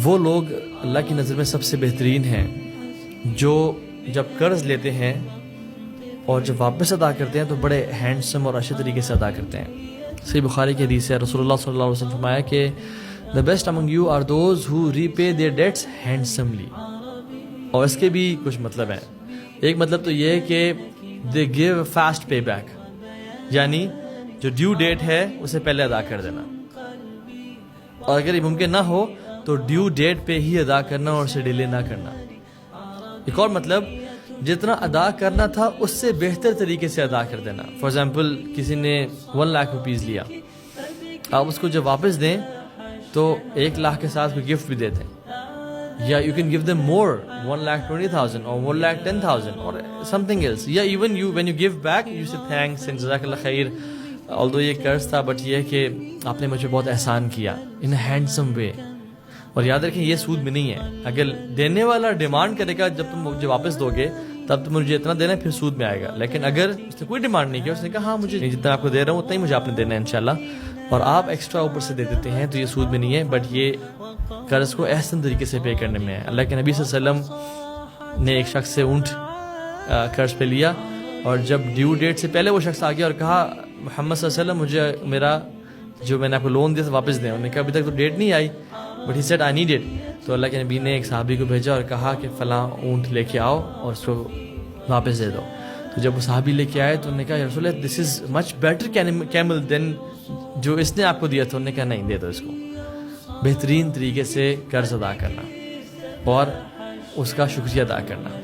وہ لوگ اللہ کی نظر میں سب سے بہترین ہیں جو جب قرض لیتے ہیں اور جب واپس ادا کرتے ہیں تو بڑے ہینڈسم اور اچھے طریقے سے ادا کرتے ہیں۔ صحیح بخاری کی حدیث ہے، رسول اللہ صلی اللہ علیہ وسلم فرمایا کہ the best among you are those who repay their debts handsomely۔ اور اس کے بھی کچھ مطلب ہیں۔ ایک مطلب تو یہ ہے کہ they give fast pay back، یعنی جو ڈیو ڈیٹ ہے اسے پہلے ادا کر دینا، اور اگر یہ ممکن نہ ہو تو ڈیو ڈیٹ پہ ہی ادا کرنا اور اسے ڈیلے نہ کرنا۔ ایک اور مطلب جتنا ادا کرنا تھا اس سے بہتر طریقے سے ادا کر دینا۔ فار ایگزامپل کسی نے 1 لاکھ روپیز لیا، آپ اس کو جب واپس دیں تو 1 لاکھ کے ساتھ کوئی گفٹ بھی دیتے ہیں، یا you can give them more 1,20,000 اور 1,10,000 اور سم تھنگ ایلس، یا even you when you give back you سے تھینکس اینڈ جزاک اللہ خیر، آلدو یہ قرض تھا بٹ یہ کہ آپ نے مجھے بہت احسان کیا، ان اے ہینڈسم وے۔ اور یاد رکھیں یہ سود میں نہیں ہے، اگر دینے والا ڈیمانڈ کرے گا جب تم مجھے واپس دو گے تب تم مجھے اتنا دینا ہے، پھر سود میں آئے گا۔ لیکن اگر اس نے کوئی ڈیمانڈ نہیں کیا، اس نے کہا ہاں مجھے جتنا آپ کو دے رہا ہوں اتنا ہی مجھے آپ نے دینا ہے انشاءاللہ، اور آپ ایکسٹرا اوپر سے دے دیتے ہیں، تو یہ سود میں نہیں ہے، بٹ یہ قرض کو احسن طریقے سے پے کرنے میں ہے۔ اللہ کے نبی صلی اللہ علیہ وسلم نے ایک شخص سے اونٹ قرض پہ لیا، اور جب ڈیو ڈیٹ سے پہلے وہ شخص آ گیا اور کہا محمد صلی اللہ علیہ وسلم مجھے میرا جو میں نے آپ کو لون دیا تھا واپس دیں، انہوں نے کہا ابھی تک تو ڈیٹ نہیں آئی، but he said I need it. تو اللہ کے نبی نے ایک صحابی کو بھیجا اور کہا کہ فلاں اونٹ لے کے آؤ اور اس کو واپس دے دو۔ تو جب وہ صحابی لے کے آئے تو انہوں نے کہا یا رسول اللہ دس از مچ بیٹر کیمل دین جو اس نے آپ کو دیا تھا۔ انہوں نے کہا نہیں، دے دو اس کو۔ بہترین طریقے سے قرض ادا کرنا اور اس کا شکریہ ادا کرنا۔